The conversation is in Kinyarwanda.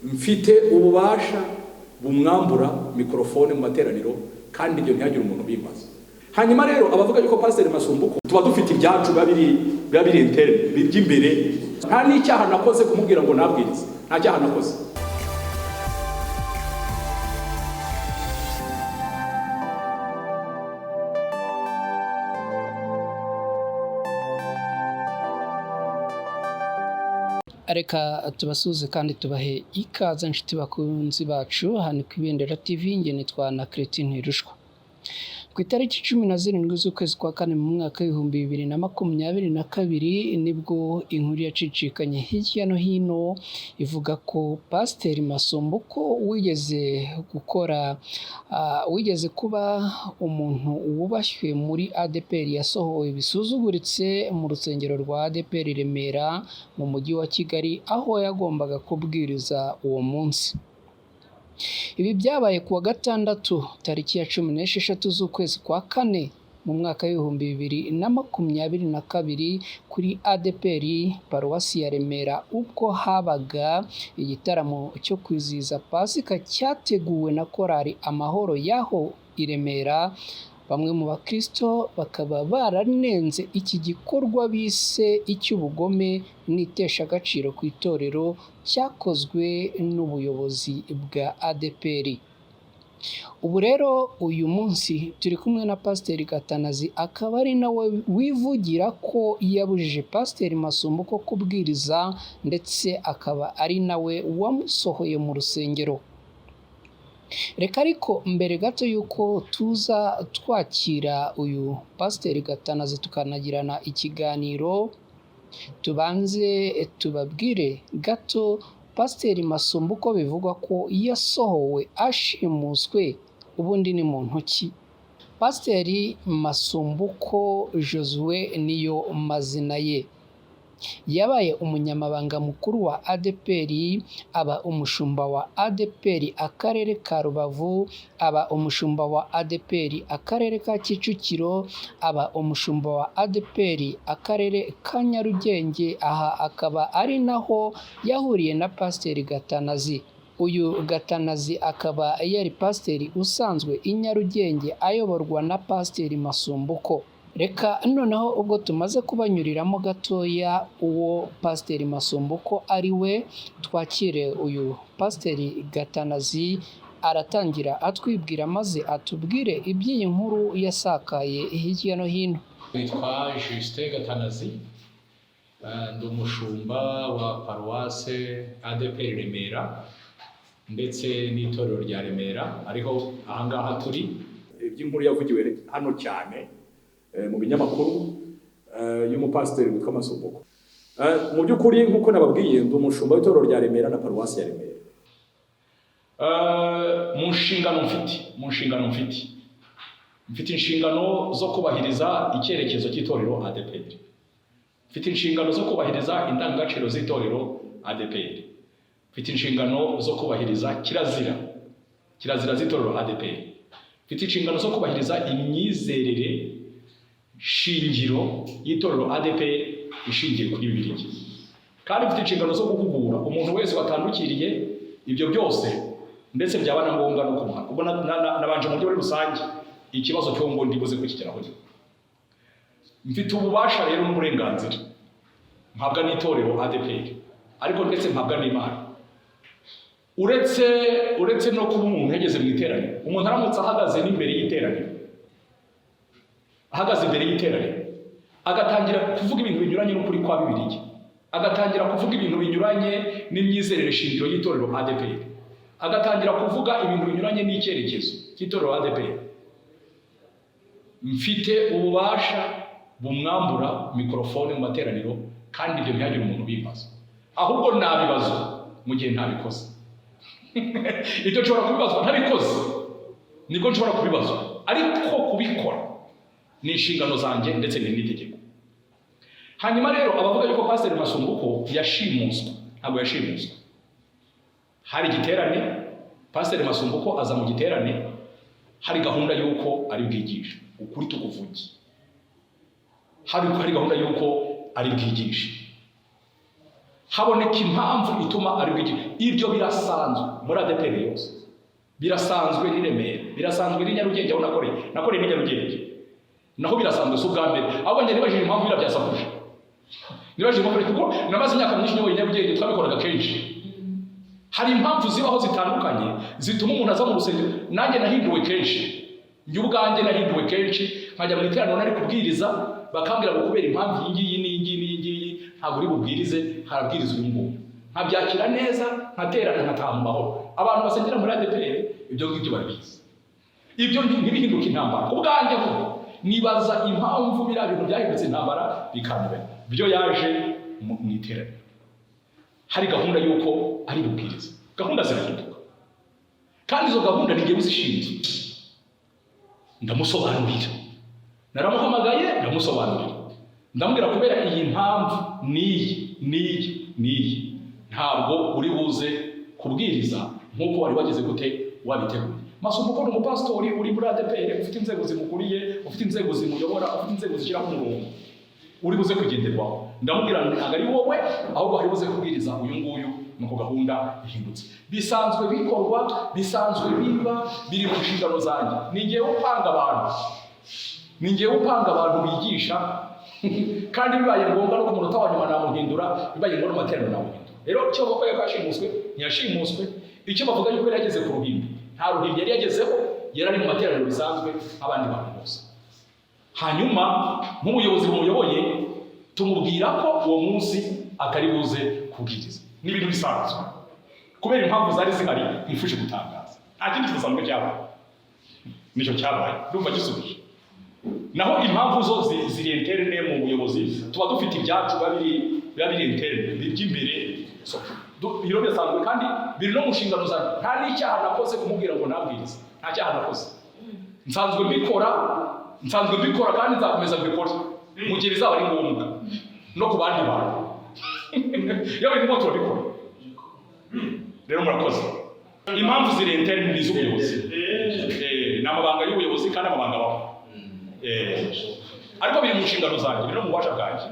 mfite ububasha bumwambura mikrofone mu materaniro kandi ibyo ntihagire umuntu bimaza. Hanyuma rero abavuga yuko Pastor Masumbuko tuba dufite ibyacu babiri interne by'imbere, nta n'icyaha nakoze kumubwira ngo nabwirize, nta cyaha nakoze. Reka tubasuze kandi tubahe ikaze nshuti bakunzi bacu hano ku Ibendera TV. Nge nitwa na Cretine Rushwa. Ku itariki 17 z'ukwezi kwa kane mu mwaka w'2022 nibwo inkuru yacicikanye hirya no hino ivuga ko Pastor Masumbuko wigeze kuba umuntu wubashywe muri Adepr yasohowe bisuzuguritse mu rusengero rwa Adepr i Remera mu mujyi wa Kigali, aho yagombaga kubwiriza uwo munsi. Ibi byabaye kuwa gatandatu tariki ya 16 z'ukwezi kwa kane mu mwaka w'2022 kuri Adepr paruwasi ya Remera, ubwo habaga igitaramo cyo kwizihiza Pasika cyateguwe na korali Amahoro yaho i Remera. Bamwe mu bakristo bakaba baranenze iki gikorwa bise icy'ubugome n'itesha agaciro ku itorero cyakozwe n'ubuyobozi bwa Adepr. Ubu rero uyu munsi turi kumwe na Pastor Gatanazi, akaba ari nawe wivugira ko yabujije Pastor Masumbuko kubwiriza, ndetse akaba ari nawe wamusohoye mu rusengero. Reka ariko mbere gato yuko tuza twakira uyu Pastor Gatanazi tukanagirana ikiganiro, tubanze tubabwire gato Pastor Masumbuko bivugwa ko yasohowe ashimuswe, ubundi ni mu ntoki. Pastor Masumbuko Josue niyo mazina ye. Yabaye umunyamabanga mukuru wa Adepr, aba umushumba wa Adepr akarere ka Rubavu, aba umushumba wa Adepr akarere ka Kicukiro, aba umushumba wa Adepr akarere ka Nyarugenge. Aha akaba ari naho yahuriye na Pastor Gatanazi. Uyu Gatanazi akaba yari pastor usanzwe i Nyarugenge ayoborwa na Pastor Masumbuko. Reka noneho ubwo tumaze kubanyuriramo gatoya uwo Pastor Masumbuko ari we, twakire uyu Pastor Gatanazi aratangira atwibwira maze atubwire iby'iyi nkuru yasakaye hirya no hino. Nitwa Juste Gatanazi, ndi umushumba wa paruwase Adepr Remera ndetse n'itorero rya Remera, ariho ahangaha turi. Iby'inkuru yavugiwe hano cyane mu binyamakuru y'umupasiteri witwa Masumbuko. Mu by'ukuri nk'uko nababwiye, ndi umushumba w'itorero rya Remera na paruwasi ya Remera. Mu nshingano mfite inshingano zo kubahiriza icyerekezo cy'itorero Adepr. Mfite inshingano zo kubahiriza indangagaciro z'itorero Adepr. Mfite inshingano zo kubahiriza kirazira z'itorero Adepr. Mfite inshingano zo kubahiriza imyizerere shingiro y'itorero Adepr ishingiye kuri Bibiliya. Kandi mfite inshingano zo guhugura umuntu wese watandukiriye ibyo byose, ndetse byaba na ngombwa no kumuha. Ubwo nabanje mu buryo muri rusange ikibazo cyo ngo ndibuze kukigeraho. Mfite ububasha rero n'uburenganzira mpabwa n'itorero Adepr, ariko ndetse mpabwa n'Imana. Uretse no kuba umuntu yageze mu iteraniro, umuntu aramutse ahagaze imbere y'iteraniro agatangira kuvuga ibintu binyuranye n'ukuri kwa Bibiliya, agatangira kuvuga ibintu binyuranye n'imyizerere shingiro y'itorero Adepr, agatangira kuvuga ibintu binyuranye n'icyerekezo cy'itorero Adepr, mfite ububasha bumwambura mikrofone mu materaniro kandi ibyo ntihagire umuntu bibaza. Ahubwo nabibazwa mu gihe ntabikoze. Ibyo nshobora kubibazwa ntabikoze, nibwo nshobora kubibazwa, ariko kubikora ni inshingano zanjye ndetse n'itegeko. Hanyuma rero abavuga yuko Pastor Masumbuko yashimuswe, ntabwo yashimuswe. Hari igiterane, Pastor Masumbuko aza mu giterane, hari gahunda yuko ari bwigisha ukuri tukuvugi, hari gahunda yuko ari bwigisha. haboneka impamvu ituma ari bw'iki. Ibyo birasanzwe muri Adepr yose, birasanzwe ni Remera, birasanzwe ni Nyarugenge aho nakoreye ni Nyarugenge, naho birasanzwe si ubwa mbere. Ahubwo njye nibajije impamvu birabyasakuje, nibajije impamvu kuko namaze imyaka myinshi nyoboye Nyarugenge, twabikoraga kenshi. Hari impamvu zibaho zitandukanye zituma umuntu aza mu rusengero. Nanjye nahinduwe kenshi, njye ubwanjye nahinduwe kenshi, nkajya mu iteraniro nari kubwiriza bakambwira ngo kubera impamvu iyi ngiyi ntabwo uri bubwirize, harabwirizwa uyu nguyu, nkabyakira neza, nkaterana nkataha mu mahoro. Abantu basengera muri Adepr ibyo ngibyo barabizi, ibyo ntibihinduka intambara. Ku bwanjye ko nibaza impamvu biriya bintu byahindutse intambara bikanyobera. Byo yaje mu iteraniro, hari gahunda y'uko ari bubwiriza, gahunda zirahinduka kandi izo gahunda n'igihe uzishinzwe. Ndamusobanurira, naramuhamagaye ndamusobanurira, ndamubwira kubera iyi mpamvu niyi ntabwo uri buze kubwiriza nk'uko wari wageze gute wabiteguye. Masumbuko ni umupasitori uri muri Adepr, ufite inzego zimukuriye, ufite inzego zimuyobora, ufite inzego zishyiraho umurongo, uri buze kugenderwaho. Ndamubwira ntabwo ari wowe, ahubwo hari buze kubwiriza uyu nguyu, nuko gahunda ihindutse. Bisanzwe bikorwa, bisanzwe biba, biri mu nshingano zanjye. Ni ngewe upanga abantu bigisha kandi bibaye ngombwa no ku munota wa nyuma namuhindura, bibaye ngombwa amateraniro namuhindura. Rero icyo bavuga ko yashimuswe ntiyashimuswe, icyo bavuga yuko yari yageze ku ruhimbi, nta ruhimbi yari yagezeho, yari ari mu materaniro bisanzwe abandi bantu bose. Hanyuma nk'ubuyobozi bumuyoboye tumubwira ko uwo munsi atari buze kubwiriza. Ni ibintu bisanzwe kubera impamvu zari zihari ntifuje gutangaza, nta kindi kidasanzwe cyabaye, nicyo cyabaye. Ndumva gisubije. Naho impamvu zo ziri interne mu buyobozi, tuba dufite ibyacu biba biri interne by'imbere. Biro bisanzwe kandi biri no mu nshingano zanjye. Nta n'icyaha nakoze kumubwira ngo nabwirize, nta cyaha nakoze. Nsanzwe mbikora kandi nzakomeza mbikora mu gihe bizaba ari ngombwa no ku bandi bantu. Yawe ni moto bikora. Rero murakoze. Impamvu ziri interne ni z'ubuyobozi. N'amabanga y'ubuyobozi kandi amabanga baho. Ariko biri mu nshingano zanjye, biri no mu bubasha bwanjye.